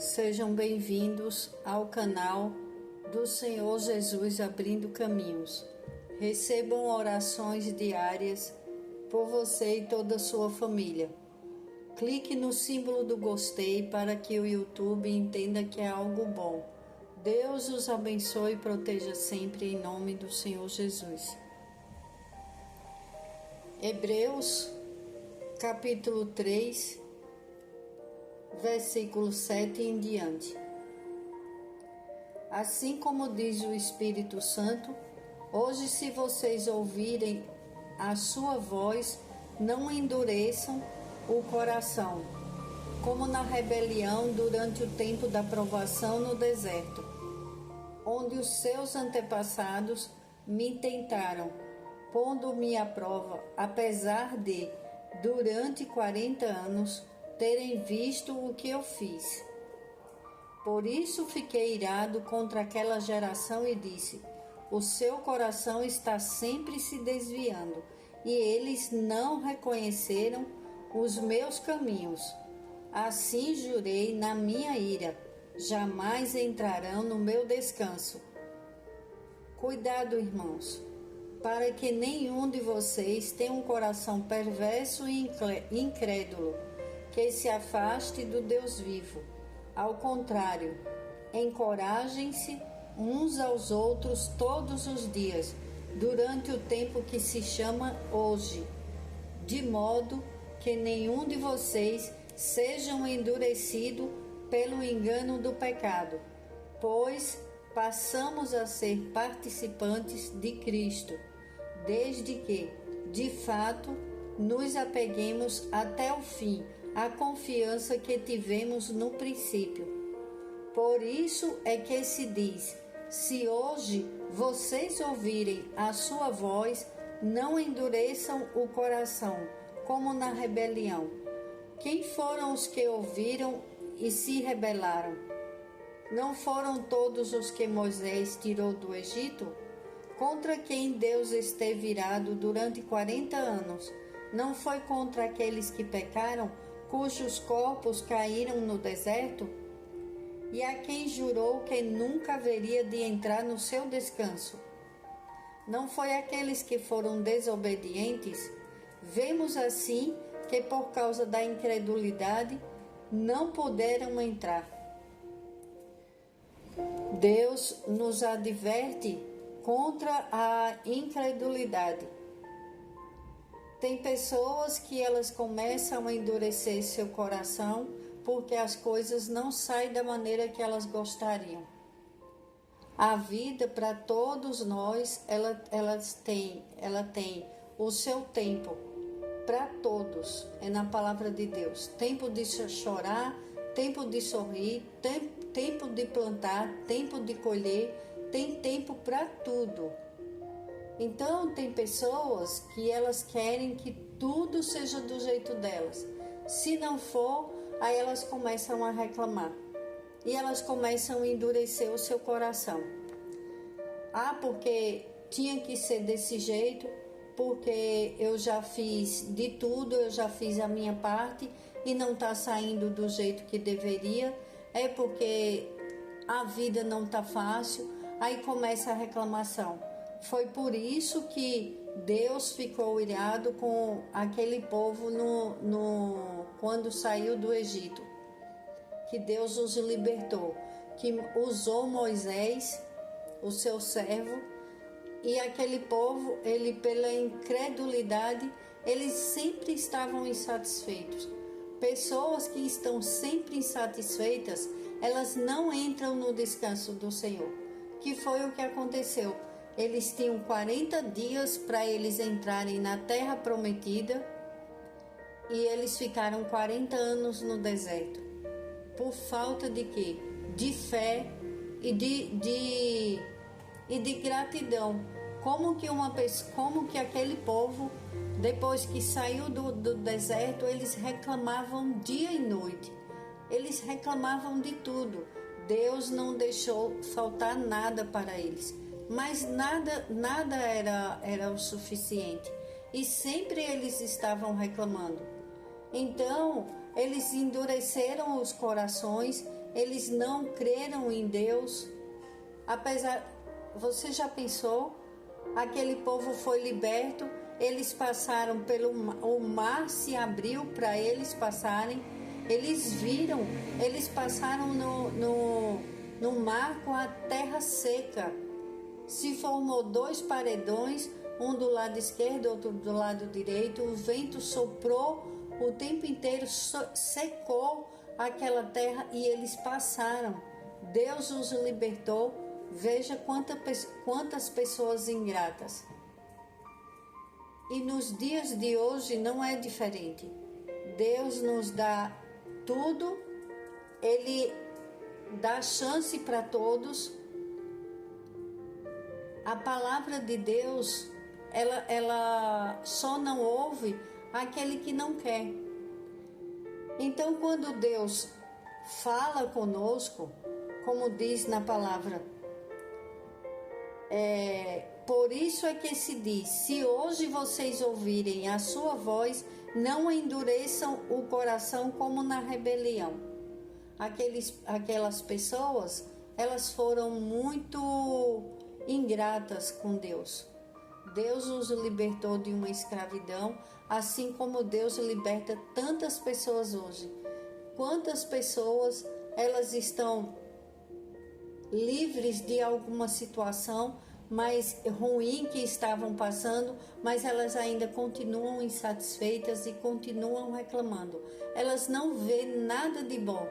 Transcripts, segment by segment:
Sejam bem-vindos ao canal do Senhor Jesus Abrindo Caminhos. Recebam orações diárias por você e toda a sua família. Clique no símbolo do gostei para que o YouTube entenda que é algo bom. Deus os abençoe e proteja sempre em nome do Senhor Jesus. Hebreus, capítulo 3, versículo 7 em diante. Assim como diz o Espírito Santo, hoje, se vocês ouvirem a sua voz, não endureçam o coração, como na rebelião durante o tempo da provação no deserto, onde os seus antepassados me tentaram, pondo-me à prova, apesar de, durante 40 anos, terem visto o que eu fiz. Por isso fiquei irado contra aquela geração e disse: o seu coração está sempre se desviando, e eles não reconheceram os meus caminhos. Assim jurei na minha ira: jamais entrarão no meu descanso. Cuidado, irmãos, para que nenhum de vocês tenha um coração perverso e incrédulo, que se afaste do Deus vivo. Ao contrário, encorajem-se uns aos outros todos os dias, durante o tempo que se chama hoje, de modo que nenhum de vocês seja endurecido pelo engano do pecado, pois passamos a ser participantes de Cristo, desde que, de fato, nos apeguemos até o fim à confiança que tivemos no princípio. Por isso é que se diz: se hoje vocês ouvirem a sua voz, não endureçam o coração, como na rebelião. Quem foram os que ouviram e se rebelaram? Não foram todos os que Moisés tirou do Egito? Contra quem Deus esteve irado durante 40 anos? Não foi contra aqueles que pecaram, cujos corpos caíram no deserto? E a quem jurou que nunca haveria de entrar no seu descanso? Não foi aqueles que foram desobedientes? Vemos assim que por causa da incredulidade não puderam entrar. Deus nos adverte contra a incredulidade. Tem pessoas que elas começam a endurecer seu coração porque as coisas não saem da maneira que elas gostariam. A vida, para todos nós, ela tem o seu tempo, para todos, é na palavra de Deus. Tempo de chorar, tempo de sorrir, tempo de plantar, tempo de colher, tem tempo para tudo. Então, tem pessoas que elas querem que tudo seja do jeito delas. Se não for, aí elas começam a reclamar. E elas começam a endurecer o seu coração. Ah, porque tinha que ser desse jeito, porque eu já fiz de tudo, eu já fiz a minha parte e não está saindo do jeito que deveria. É porque a vida não está fácil, aí começa a reclamação. Foi por isso que Deus ficou irado com aquele povo quando saiu do Egito. Que Deus os libertou, que usou Moisés, o seu servo, e aquele povo, ele pela incredulidade, eles sempre estavam insatisfeitos. Pessoas que estão sempre insatisfeitas, elas não entram no descanso do Senhor. Que foi o que aconteceu? Eles tinham 40 dias para eles entrarem na terra prometida e eles ficaram 40 anos no deserto. Por falta de quê? De fé e de gratidão. Como que aquele povo, depois que saiu do deserto, eles reclamavam dia e noite. Eles reclamavam de tudo. Deus não deixou faltar nada para eles. Mas nada era o suficiente. E sempre eles estavam reclamando. Então, eles endureceram os corações eles não creram em Deus. Apesar, você já pensou? Aquele povo foi liberto, eles passaram o mar se abriu para eles passarem, eles viram, eles passaram no mar com a terra seca. Se formou 2 paredões, um do lado esquerdo, outro do lado direito. O vento soprou o tempo inteiro, secou aquela terra e eles passaram. Deus os libertou. Veja quantas pessoas ingratas. E nos dias de hoje não é diferente. Deus nos dá tudo, Ele dá chance para todos. A palavra de Deus, ela só não ouve aquele que não quer. Então, quando Deus fala conosco, como diz na palavra, por isso é que se diz: se hoje vocês ouvirem a sua voz, não endureçam o coração como na rebelião. Aquelas pessoas, elas foram muito ingratas com Deus. Deus os libertou de uma escravidão, assim como Deus liberta tantas pessoas hoje. Quantas pessoas elas estão livres de alguma situação mais ruim que estavam passando, mas elas ainda continuam insatisfeitas e continuam reclamando. Elas não veem nada de bom.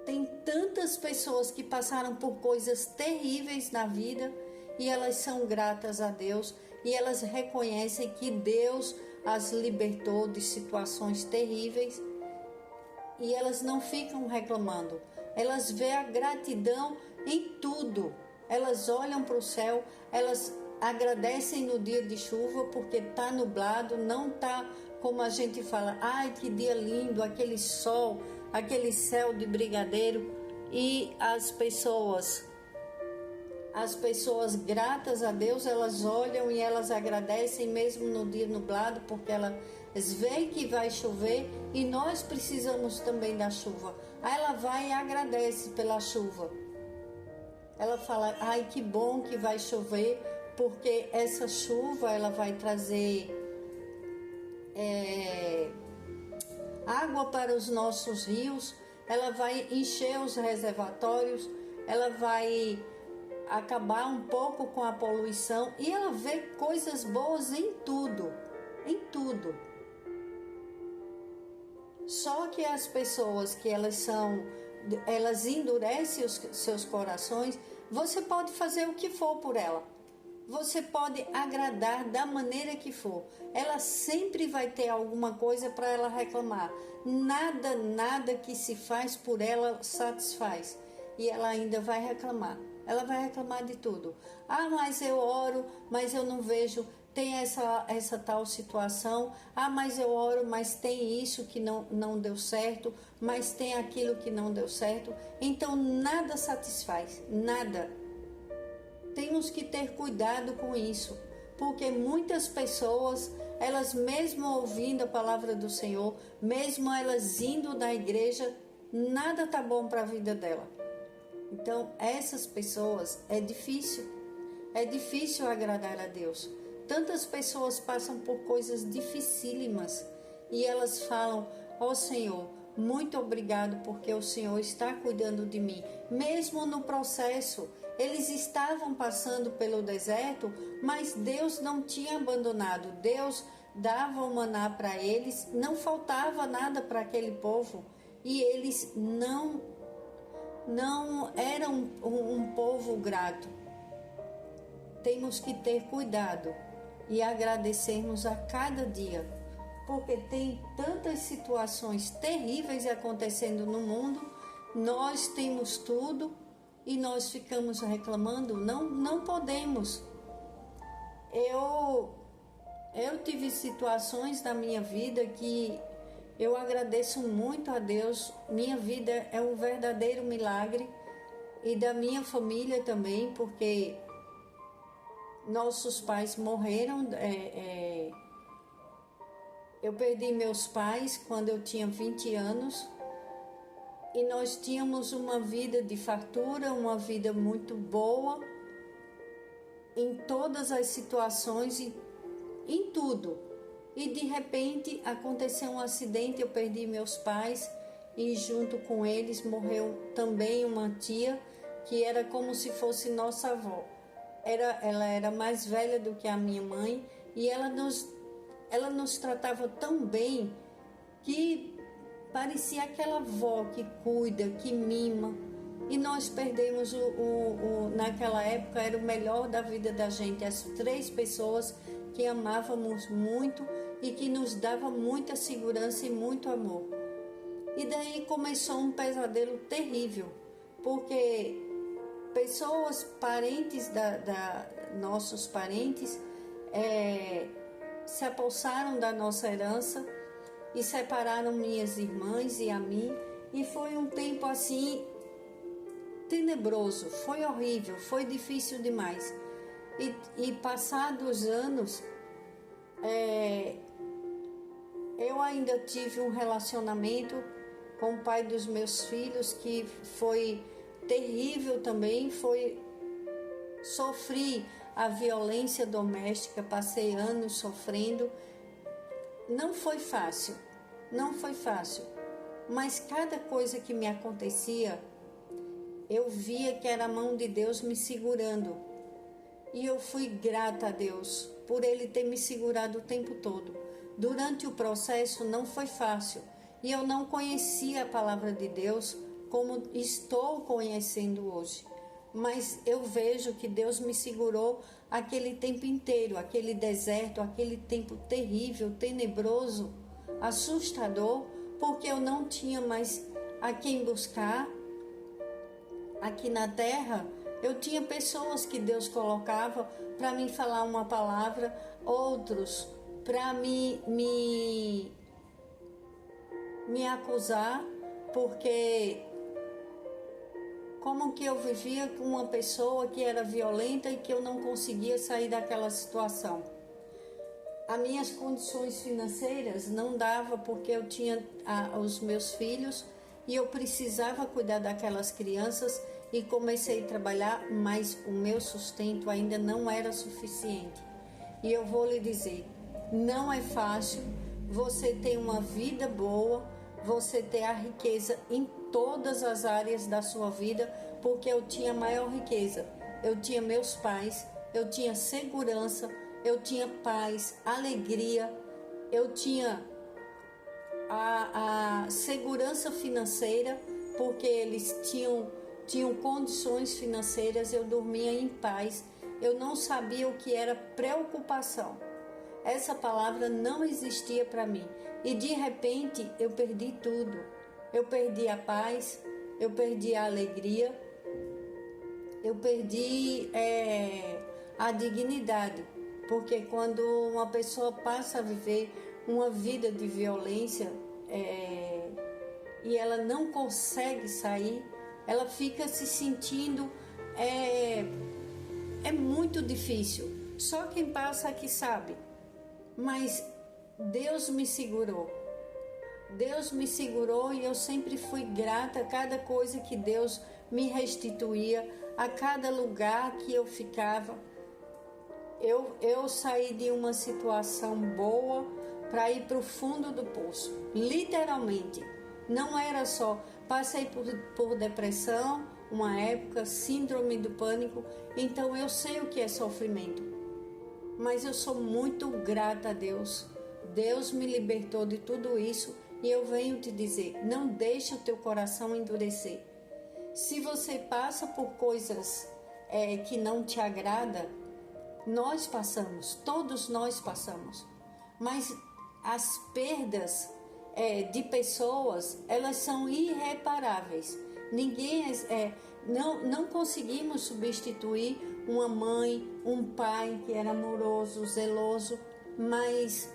Tem tantas pessoas que passaram por coisas terríveis na vida e elas são gratas a Deus e elas reconhecem que Deus as libertou de situações terríveis e elas não ficam reclamando. Elas veem a gratidão em tudo. Elas olham para o céu, elas agradecem no dia de chuva porque está nublado, não está como a gente fala, ai que dia lindo, aquele sol, aquele céu de brigadeiro. E as pessoas gratas a Deus, elas olham e elas agradecem mesmo no dia nublado, porque elas veem que vai chover e nós precisamos também da chuva. Aí ela vai e agradece pela chuva. Ela fala, ai que bom que vai chover, porque essa chuva ela vai trazer água para os nossos rios, ela vai encher os reservatórios, ela vai acabar um pouco com a poluição e ela vê coisas boas em tudo, em tudo. Só que as pessoas que elas endurecem os seus corações, você pode fazer o que for por ela. Você pode agradar da maneira que for. Ela sempre vai ter alguma coisa para ela reclamar. Nada que se faz por ela satisfaz. E ela ainda vai reclamar. Ela vai reclamar de tudo. Ah, mas eu oro, mas eu não vejo. Tem essa tal situação. Ah, mas eu oro, mas tem isso que não deu certo. Mas tem aquilo que não deu certo. Então nada satisfaz. Nada. Temos que ter cuidado com isso, porque muitas pessoas, elas mesmo ouvindo a palavra do Senhor, mesmo elas indo na igreja, nada tá bom para a vida dela. Então, essas pessoas, é difícil agradar a Deus. Tantas pessoas passam por coisas dificílimas e elas falam, ó Senhor, muito obrigado porque o Senhor está cuidando de mim. Mesmo no processo, eles estavam passando pelo deserto, mas Deus não tinha abandonado. Deus dava o maná para eles, não faltava nada para aquele povo. E eles não eram um povo grato. Temos que ter cuidado e agradecermos a cada dia, porque tem tantas situações terríveis acontecendo no mundo, nós temos tudo e nós ficamos reclamando. Não podemos. Eu tive situações na minha vida que eu agradeço muito a Deus. Minha vida é um verdadeiro milagre e da minha família também, porque nossos pais morreram. Eu perdi meus pais quando eu tinha 20 anos. e nós tínhamos uma vida de fartura, uma vida muito boa em todas as situações e em tudo. E de repente aconteceu um acidente, eu perdi meus pais e junto com eles morreu também uma tia que era como se fosse nossa avó. Ela era mais velha do que a minha mãe e ela nos tratava tão bem que parecia aquela avó que cuida, que mima. E nós perdemos naquela época, era o melhor da vida da gente, as 3 pessoas que amávamos muito e que nos dava muita segurança e muito amor. E daí começou um pesadelo terrível, porque pessoas, parentes nossos parentes, se apossaram da nossa herança e separaram minhas irmãs e a mim, e foi um tempo assim tenebroso, foi horrível, foi difícil demais. E passados anos, eu ainda tive um relacionamento com o pai dos meus filhos que foi terrível também, sofri a violência doméstica, passei anos sofrendo. Não foi fácil, mas cada coisa que me acontecia, eu via que era a mão de Deus me segurando. E eu fui grata a Deus por Ele ter me segurado o tempo todo. Durante o processo não foi fácil e eu não conhecia a palavra de Deus como estou conhecendo hoje. Mas eu vejo que Deus me segurou aquele tempo inteiro, aquele deserto, aquele tempo terrível, tenebroso, assustador, porque eu não tinha mais a quem buscar. Aqui na terra, eu tinha pessoas que Deus colocava para me falar uma palavra, outros para me acusar, porque como que eu vivia com uma pessoa que era violenta e que eu não conseguia sair daquela situação. As minhas condições financeiras não dava porque eu tinha os meus filhos e eu precisava cuidar daquelas crianças e comecei a trabalhar, mas o meu sustento ainda não era suficiente. E eu vou lhe dizer, não é fácil você ter uma vida boa, você ter a riqueza em todas as áreas da sua vida, porque eu tinha maior riqueza. Eu tinha meus pais, eu tinha segurança, eu tinha paz, alegria, eu tinha a segurança financeira, porque eles tinham condições financeiras, eu dormia em paz, eu não sabia o que era preocupação. Essa palavra não existia para mim e de repente eu perdi tudo. Eu perdi a paz, eu perdi a alegria, eu perdi a dignidade, porque quando uma pessoa passa a viver uma vida de violência e ela não consegue sair, ela fica se sentindo, é muito difícil. Só quem passa aqui sabe. Mas Deus me segurou. Deus me segurou e eu sempre fui grata a cada coisa que Deus me restituía, a cada lugar que eu ficava. Eu saí de uma situação boa para ir para o fundo do poço, literalmente. Não era só, passei por depressão, uma época, síndrome do pânico, então eu sei o que é sofrimento. Mas eu sou muito grata a Deus. Deus me libertou de tudo isso e eu venho te dizer, não deixe o teu coração endurecer. Se você passa por coisas que não te agrada, nós passamos, todos nós passamos. Mas as perdas de pessoas, elas são irreparáveis. Não conseguimos substituir uma mãe, um pai que era amoroso, zeloso, mas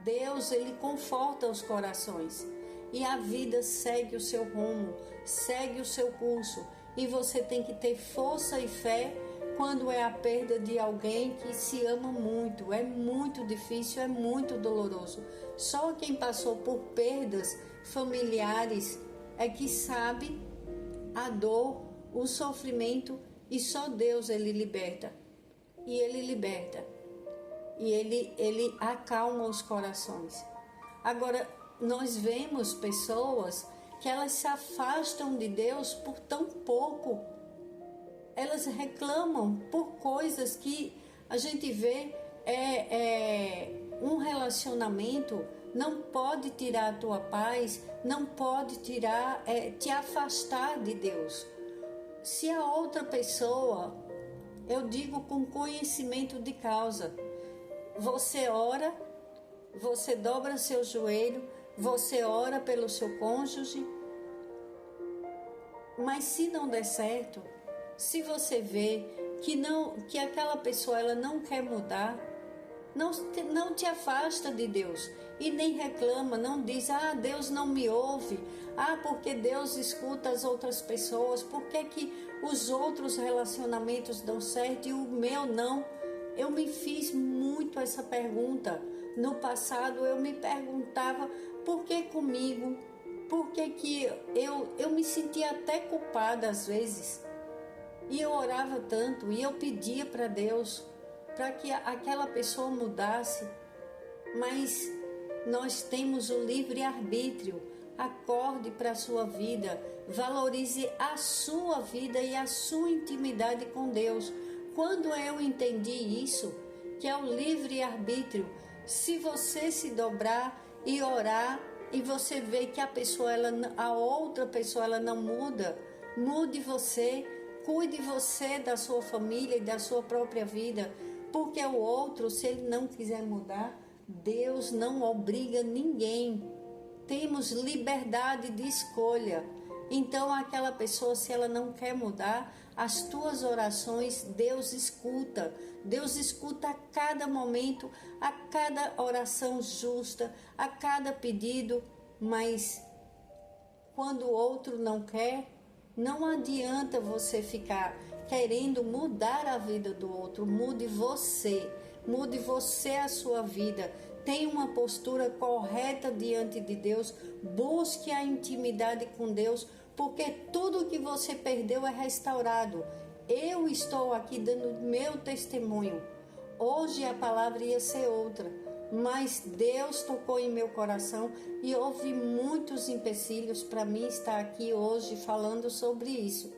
Deus, Ele conforta os corações e a vida segue o seu rumo, segue o seu curso e você tem que ter força e fé quando é a perda de alguém que se ama muito. É muito difícil, é muito doloroso. Só quem passou por perdas familiares é que sabe a dor, o sofrimento, e só Deus ele liberta. E ele liberta. E ele acalma os corações. Agora, nós vemos pessoas que elas se afastam de Deus por tão pouco. Elas reclamam por coisas que a gente vê um relacionamento não pode tirar a tua paz, não pode tirar, te afastar de Deus. Se a outra pessoa, eu digo com conhecimento de causa, você ora, você dobra seu joelho, você ora pelo seu cônjuge, mas se não der certo, se você vê que aquela pessoa ela não quer mudar, não te afasta de Deus e nem reclama, não diz, Deus não me ouve, porque Deus escuta as outras pessoas, por que os outros relacionamentos dão certo e o meu não? Eu me fiz muito essa pergunta. No passado eu me perguntava, por que comigo? Por que eu me sentia até culpada às vezes? E eu orava tanto e eu pedia para Deus para que aquela pessoa mudasse, mas nós temos o livre-arbítrio. Acorde para a sua vida, valorize a sua vida e a sua intimidade com Deus. Quando eu entendi isso, que é o livre-arbítrio, se você se dobrar e orar e você vê que a outra pessoa ela não muda, mude você, cuide você da sua família e da sua própria vida. Porque o outro, se ele não quiser mudar, Deus não obriga ninguém. Temos liberdade de escolha. Então, aquela pessoa, se ela não quer mudar, as tuas orações, Deus escuta. Deus escuta a cada momento, a cada oração justa, a cada pedido. Mas, quando o outro não quer, não adianta você ficar querendo mudar a vida do outro. Mude você a sua vida. Tenha uma postura correta diante de Deus. Busque a intimidade com Deus, porque tudo que você perdeu é restaurado. Eu estou aqui dando meu testemunho. Hoje a palavra ia ser outra, mas Deus tocou em meu coração e houve muitos empecilhos para mim estar aqui hoje falando sobre isso.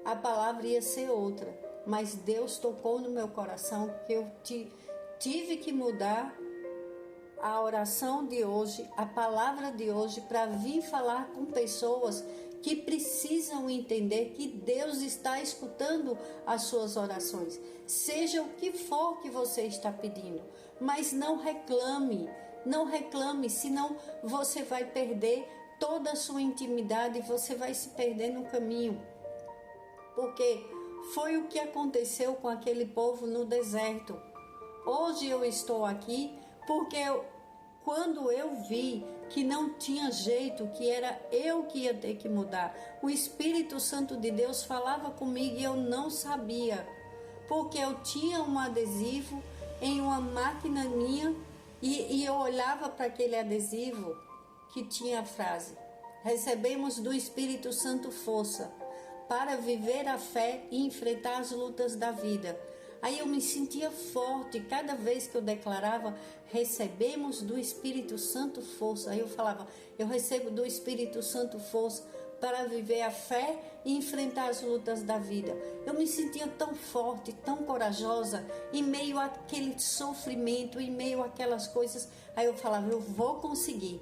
A palavra ia ser outra, mas Deus tocou no meu coração que eu tive que mudar a oração de hoje, a palavra de hoje, para vir falar com pessoas que precisam entender que Deus está escutando as suas orações, seja o que for que você está pedindo, mas não reclame, senão você vai perder toda a sua intimidade, você vai se perder no caminho. Porque foi o que aconteceu com aquele povo no deserto. Hoje eu estou aqui porque quando eu vi que não tinha jeito, que era eu que ia ter que mudar, o Espírito Santo de Deus falava comigo e eu não sabia. Porque eu tinha um adesivo em uma máquina minha e eu olhava para aquele adesivo que tinha a frase: recebemos do Espírito Santo força para viver a fé e enfrentar as lutas da vida. Aí eu me sentia forte, cada vez que eu declarava, recebemos do Espírito Santo força. Aí eu falava, eu recebo do Espírito Santo força para viver a fé e enfrentar as lutas da vida. Eu me sentia tão forte, tão corajosa, em meio àquele sofrimento, em meio àquelas coisas. Aí eu falava, eu vou conseguir.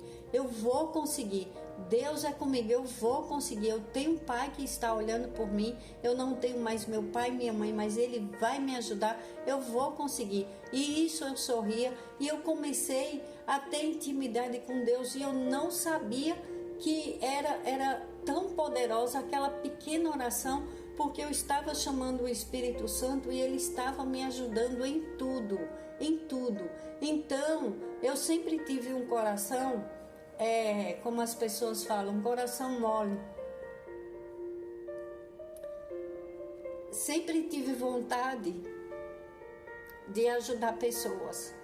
Deus é comigo, eu vou conseguir. Eu tenho um pai que está olhando por mim. Eu não tenho mais meu pai e minha mãe, mas ele vai me ajudar. Eu vou conseguir. E isso eu sorria e eu comecei a ter intimidade com Deus e eu não sabia que era tão poderosa aquela pequena oração, porque eu estava chamando o Espírito Santo e ele estava me ajudando em tudo. Então, eu sempre tive um coração, como as pessoas falam, um coração mole. Sempre tive vontade de ajudar pessoas.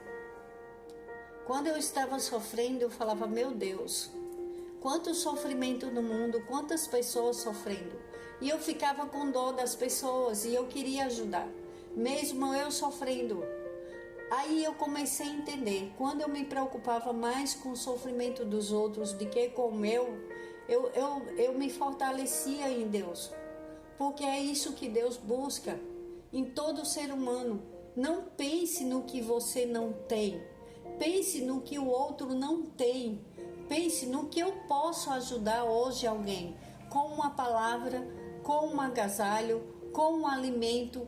Quando eu estava sofrendo, eu falava, meu Deus, quanto sofrimento no mundo, quantas pessoas sofrendo. E eu ficava com dó das pessoas e eu queria ajudar, mesmo eu sofrendo. Aí eu comecei a entender, quando eu me preocupava mais com o sofrimento dos outros do que com o meu, eu me fortalecia em Deus. Porque é isso que Deus busca em todo ser humano. Não pense no que você não tem. Pense no que o outro não tem. Pense no que eu posso ajudar hoje alguém. Com uma palavra, com um agasalho, com um alimento.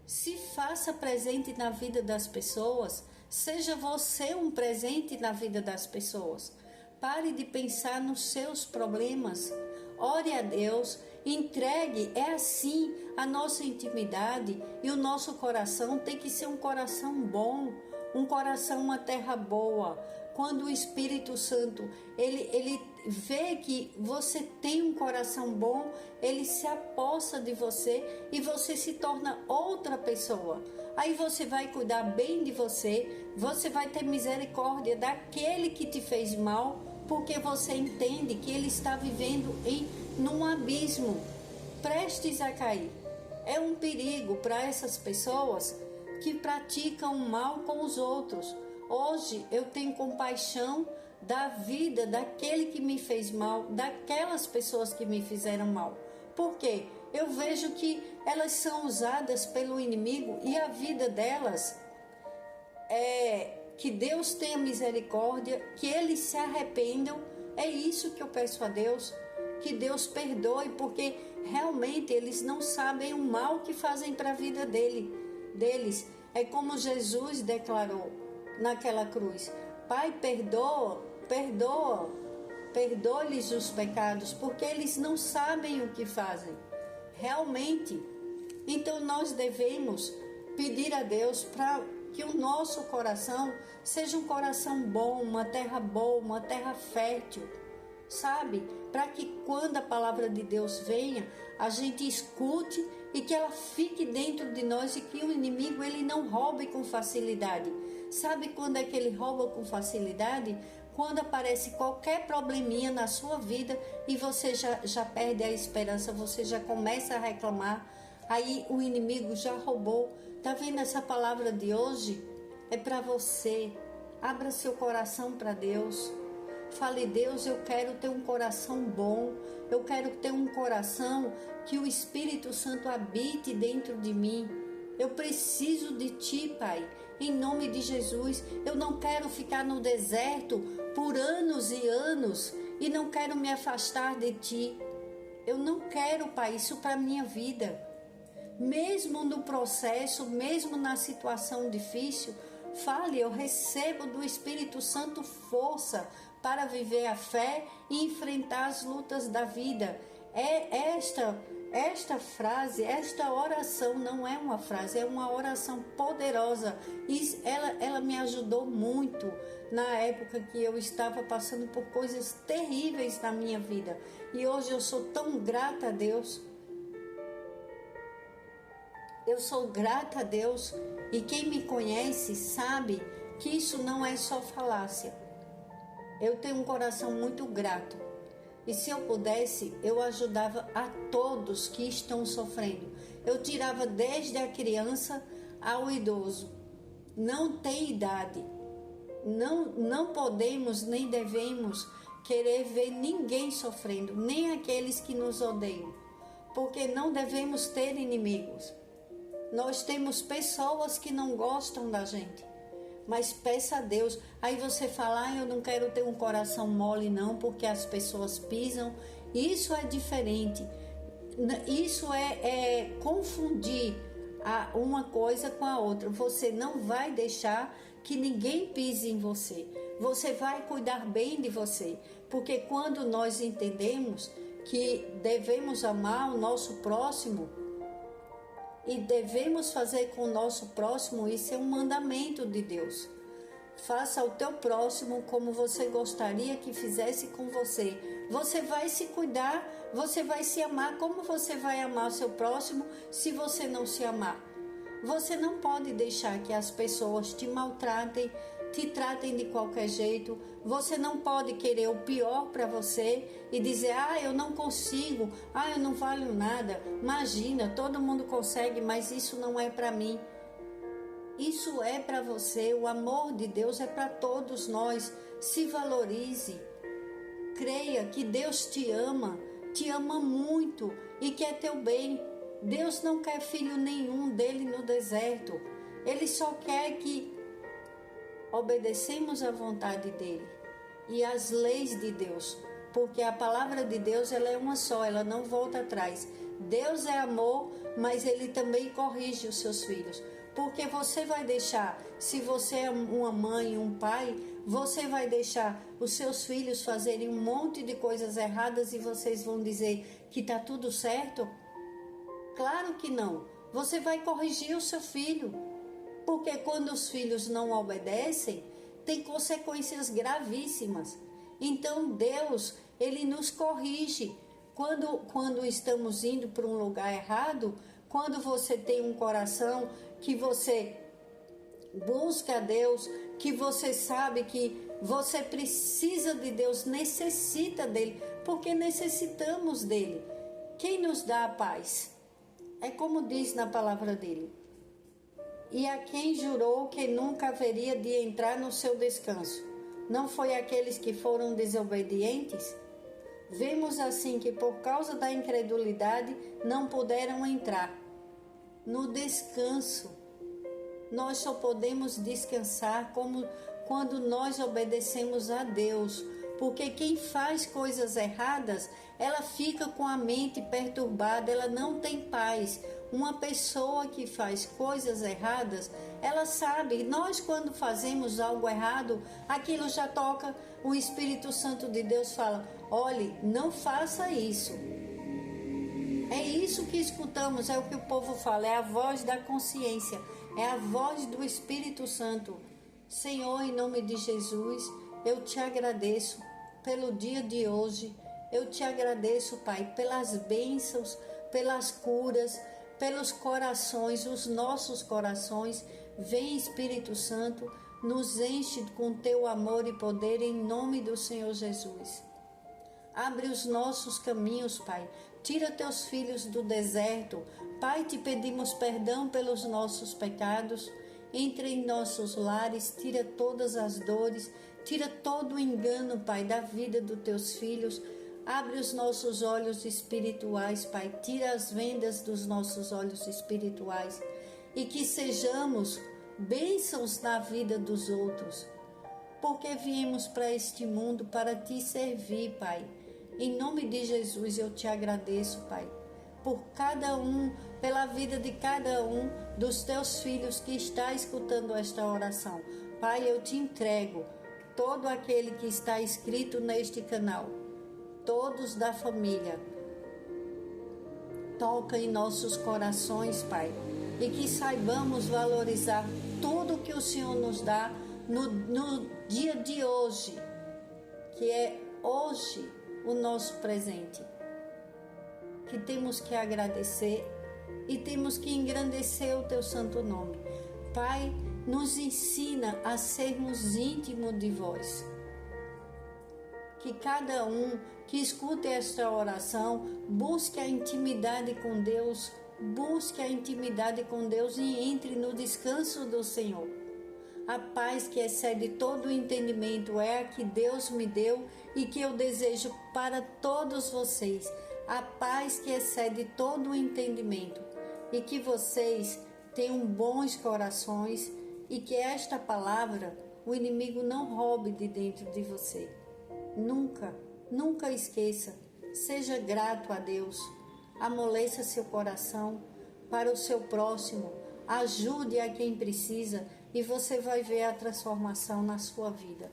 Se faça presente na vida das pessoas. Seja você um presente na vida das pessoas. Pare de pensar nos seus problemas. Ore a Deus. Entregue, é assim a nossa intimidade e o nosso coração tem que ser um coração bom, um coração, uma terra boa. Quando o Espírito Santo, ele vê que você tem um coração bom, ele se apossa de você e você se torna outra pessoa. Aí você vai cuidar bem de você, você vai ter misericórdia daquele que te fez mal, porque você entende que ele está vivendo num abismo, prestes a cair. É um perigo para essas pessoas que praticam o mal com os outros. Hoje eu tenho compaixão da vida daquele que me fez mal, daquelas pessoas que me fizeram mal. Por quê? Eu vejo que elas são usadas pelo inimigo e a vida delas que Deus tenha misericórdia, que eles se arrependam. É isso que eu peço a Deus, que Deus perdoe, porque realmente eles não sabem o mal que fazem para a vida deles. É como Jesus declarou naquela cruz: Pai, perdoa-lhes os pecados, porque eles não sabem o que fazem. Realmente, então nós devemos pedir a Deus para que o nosso coração seja um coração bom, uma terra boa, uma terra fértil, sabe? Para que quando a palavra de Deus venha, a gente escute e que ela fique dentro de nós e que o inimigo ele não roube com facilidade. Sabe quando é que ele rouba com facilidade? Quando aparece qualquer probleminha na sua vida e você já perde a esperança, você já começa a reclamar, aí o inimigo já roubou. Tá vendo essa palavra de hoje? É para você. Abra seu coração para Deus. Fale: Deus, eu quero ter um coração bom, eu quero ter um coração que o Espírito Santo habite dentro de mim. Eu preciso de Ti, Pai, em nome de Jesus. Eu não quero ficar no deserto por anos e anos e não quero me afastar de Ti. Eu não quero, Pai, isso para a minha vida. Mesmo no processo, mesmo na situação difícil, fale: eu recebo do Espírito Santo força para viver a fé e enfrentar as lutas da vida. Esta frase, esta oração não é uma frase, é uma oração poderosa. E ela me ajudou muito na época que eu estava passando por coisas terríveis na minha vida. E hoje eu sou tão grata a Deus. Eu sou grata a Deus, e quem me conhece sabe que isso não é só falácia. Eu tenho um coração muito grato. E se eu pudesse, eu ajudava a todos que estão sofrendo. Eu tirava desde a criança ao idoso. Não tem idade. Não podemos nem devemos querer ver ninguém sofrendo, nem aqueles que nos odeiam. Porque não devemos ter inimigos. Nós temos pessoas que não gostam da gente, mas peça a Deus. Aí você fala: eu não quero ter um coração mole não, porque as pessoas pisam. Isso é diferente. Isso é confundir uma coisa com a outra. Você não vai deixar que ninguém pise em você. Você vai cuidar bem de você, porque quando nós entendemos que devemos amar o nosso próximo, e devemos fazer com o nosso próximo, isso é um mandamento de Deus. Faça ao teu próximo como você gostaria que fizesse com você. Você vai se cuidar, você vai se amar. Como você vai amar o seu próximo se você não se amar? Você não pode deixar que as pessoas te maltratem, te tratem de qualquer jeito. Você não pode querer o pior para você e dizer, eu não consigo, eu não valho nada. Imagina, todo mundo consegue, mas isso não é para mim. Isso é para você, o amor de Deus é para todos nós. Se valorize, creia que Deus te ama muito e quer teu bem. Deus não quer filho nenhum dele no deserto. Ele só quer que obedecemos à vontade dele e às leis de Deus, porque a palavra de Deus ela é uma só, ela não volta atrás. Deus é amor, mas ele também corrige os seus filhos, porque você vai deixar, se você é uma mãe, um pai, você vai deixar os seus filhos fazerem um monte de coisas erradas e vocês vão dizer que está tudo certo? Claro que não. Você vai corrigir o seu filho, porque quando os filhos não obedecem, tem consequências gravíssimas. Então Deus, ele nos corrige. Quando estamos indo para um lugar errado, quando você tem um coração que você busca a Deus, que você sabe que você precisa de Deus, necessita dele, porque necessitamos dele. Quem nos dá a paz? É como diz na palavra dele. E a quem jurou que nunca haveria de entrar no seu descanso? Não foi aqueles que foram desobedientes? Vemos assim que por causa da incredulidade não puderam entrar no descanso. Nós só podemos descansar quando nós obedecemos a Deus, porque quem faz coisas erradas, ela fica com a mente perturbada, ela não tem paz. Uma pessoa que faz coisas erradas, ela sabe, nós quando fazemos algo errado, aquilo já toca, o Espírito Santo de Deus fala, olhe, não faça isso. É isso que escutamos, é o que o povo fala, é a voz da consciência, é a voz do Espírito Santo. Senhor, em nome de Jesus, eu te agradeço pelo dia de hoje, eu te agradeço, Pai, pelas bênçãos, pelas curas, pelos corações, os nossos corações. Vem, Espírito Santo, nos enche com teu amor e poder em nome do Senhor Jesus. Abre os nossos caminhos, Pai. Tira teus filhos do deserto. Pai, te pedimos perdão pelos nossos pecados. Entre em nossos lares, tira todas as dores, tira todo o engano, Pai, da vida dos teus filhos. Abre os nossos olhos espirituais, Pai. Tira as vendas dos nossos olhos espirituais. E que sejamos bênçãos na vida dos outros. Porque viemos para este mundo para te servir, Pai. Em nome de Jesus eu te agradeço, Pai. Por cada um, pela vida de cada um dos teus filhos que está escutando esta oração. Pai, eu te entrego todo aquele que está inscrito neste canal. Todos da família, toca em nossos corações, Pai, e que saibamos valorizar tudo que o Senhor nos dá no dia de hoje, que é hoje o nosso presente, que temos que agradecer e temos que engrandecer o teu santo nome. Pai, nos ensina a sermos íntimos de vós. Que cada um que escute esta oração busque a intimidade com Deus, e entre no descanso do Senhor. A paz que excede todo o entendimento é a que Deus me deu e que eu desejo para todos vocês. A paz que excede todo o entendimento e que vocês tenham bons corações e que esta palavra o inimigo não roube de dentro de você. Nunca esqueça, seja grato a Deus, amoleça seu coração para o seu próximo, ajude a quem precisa e você vai ver a transformação na sua vida.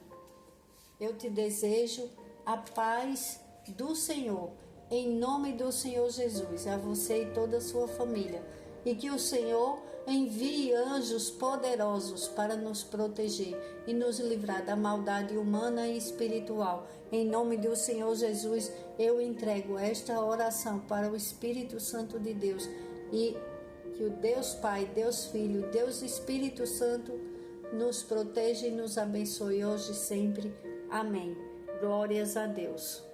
Eu te desejo a paz do Senhor, em nome do Senhor Jesus, a você e toda a sua família, e que o Senhor envie anjos poderosos para nos proteger e nos livrar da maldade humana e espiritual. Em nome do Senhor Jesus, eu entrego esta oração para o Espírito Santo de Deus e que o Deus Pai, Deus Filho, Deus Espírito Santo nos proteja e nos abençoe hoje e sempre. Amém. Glórias a Deus.